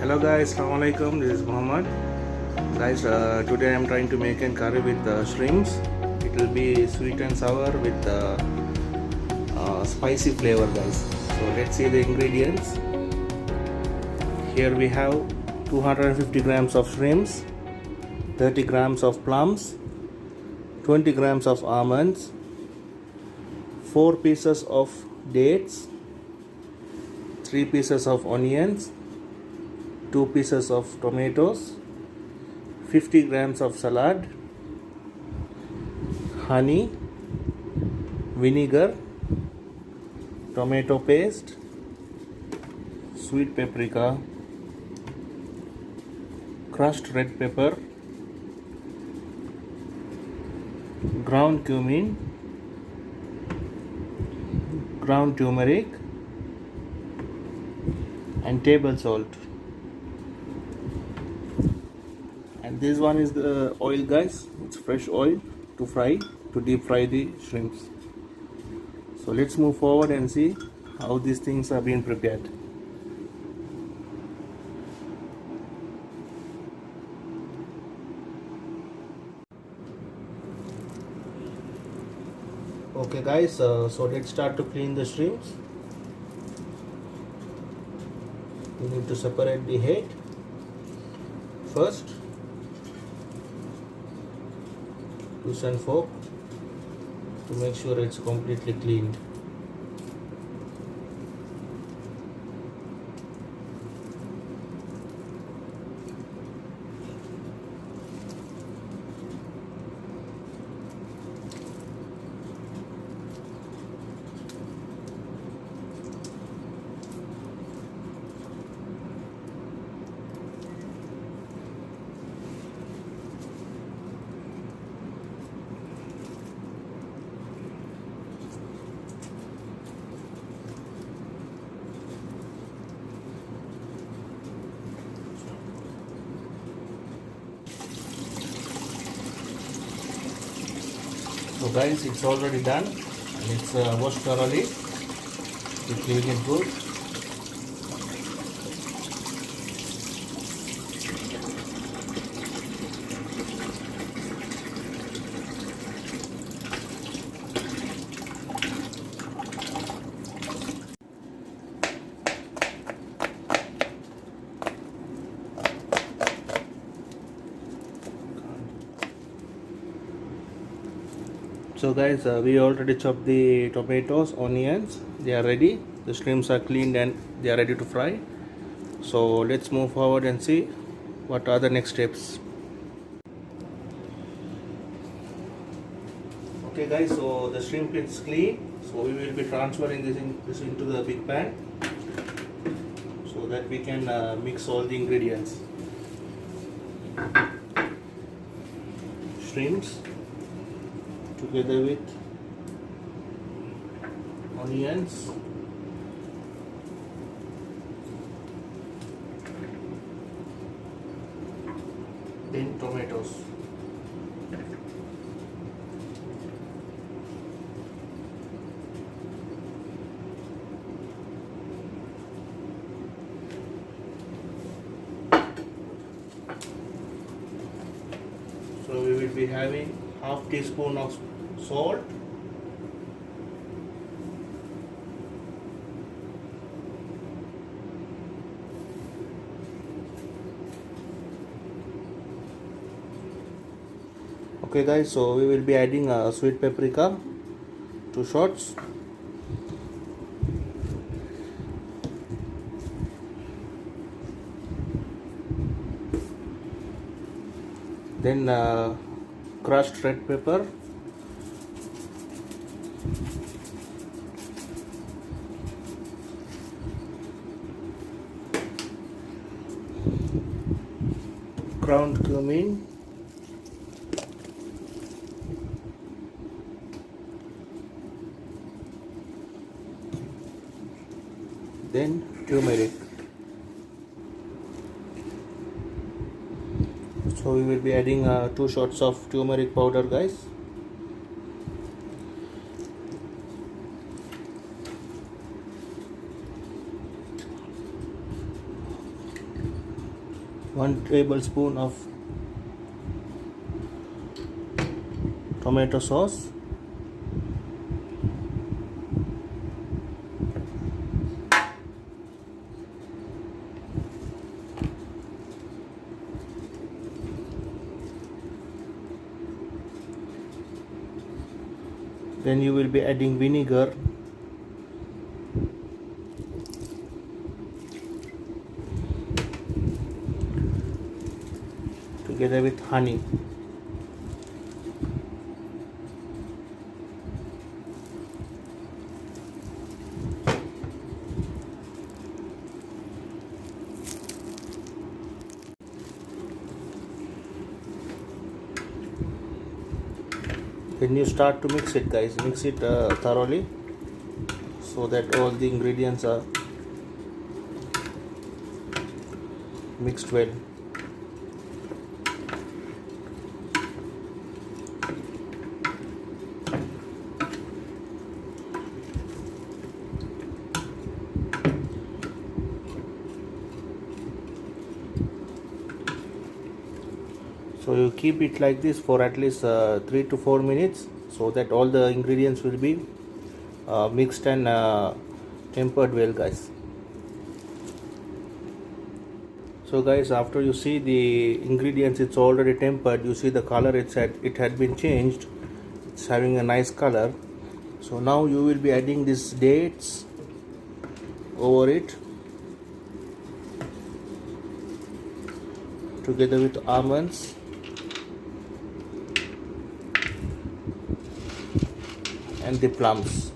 Hello guys, Assalamualaikum. This is Muhammad. Guys, today I am trying to make a curry with shrimps. It will be sweet and sour with spicy flavor, guys. So let's see the ingredients. Here we have 250 grams of shrimps, 30 grams of plums, 20 grams of almonds, 4 pieces of dates, 3 pieces of onions, 2 pieces of tomatoes, 50 grams of salad, honey, vinegar, tomato paste, sweet paprika, crushed red pepper, ground cumin, ground turmeric, and table salt. And this one is the oil, guys. It's fresh oil to deep fry the shrimps. So let's move forward and see how these things are being prepared. Okay guys, so let's start to clean the shrimps. We need to separate the head first. Use and fork to make sure it's completely cleaned. So guys, it's already done and it's washed thoroughly. We clean it good. So guys, we already chopped the tomatoes, onions. They are ready. The shrimps are cleaned and they are ready to fry. So let's move forward and see what are the next steps. Okay guys, so the shrimp is clean. So we will be transferring this into the big pan so that we can mix all the ingredients. Shrimps together with onions, then tomatoes. So we will be having half teaspoon of salt, okay guys, so we will be adding sweet paprika, 2 shots, then crushed red pepper, ground cumin, then turmeric. So we will be adding 2 shots of turmeric powder, guys. 1 tablespoon of tomato sauce, then you will be adding vinegar, together with honey. Then you start to mix it, guys. Mix it thoroughly so that all the ingredients are mixed well. So you keep it like this for at least 3 to 4 minutes so that all the ingredients will be mixed and tempered well, guys. So guys, after you see the ingredients, it's already tempered. You see the color, it had been changed. It's having a nice color. So now you will be adding these dates over it together with almonds and the plums.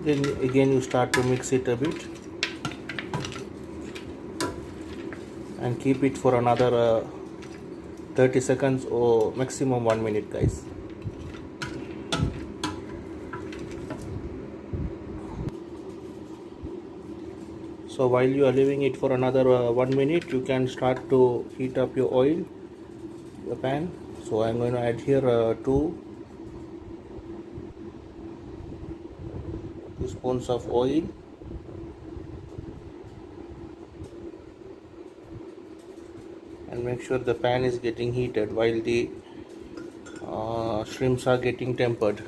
Then again you start to mix it a bit and keep it for another 30 seconds or maximum 1 minute, guys. So while you are leaving it for another 1 minute, you can start to heat up your oil, the pan. So I'm going to add here 2 spoons of oil, and make sure the pan is getting heated while the shrimps are getting tempered.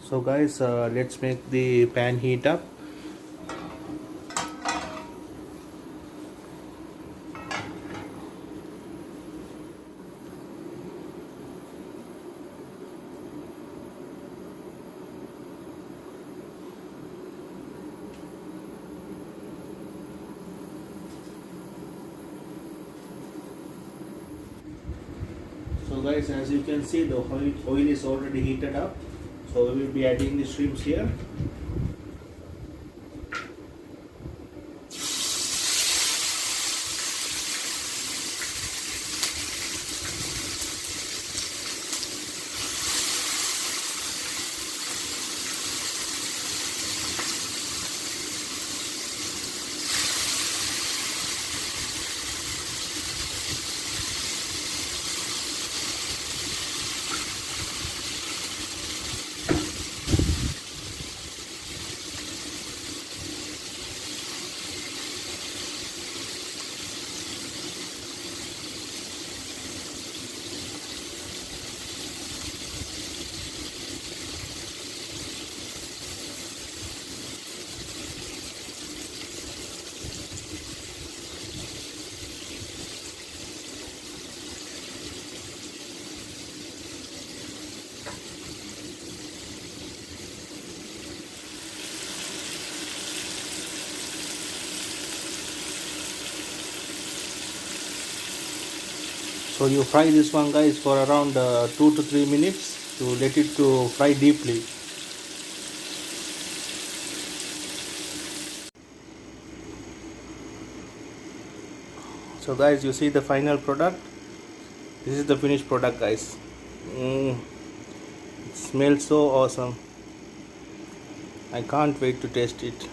So guys, let's make the pan heat up. So guys, as you can see, the oil is already heated up. So we will be adding the shrimps here. So you fry this one, guys, for around 2 to 3 minutes to let it to fry deeply. So guys, you see the final product. This is the finished product, guys. It smells so awesome. I can't wait to taste it.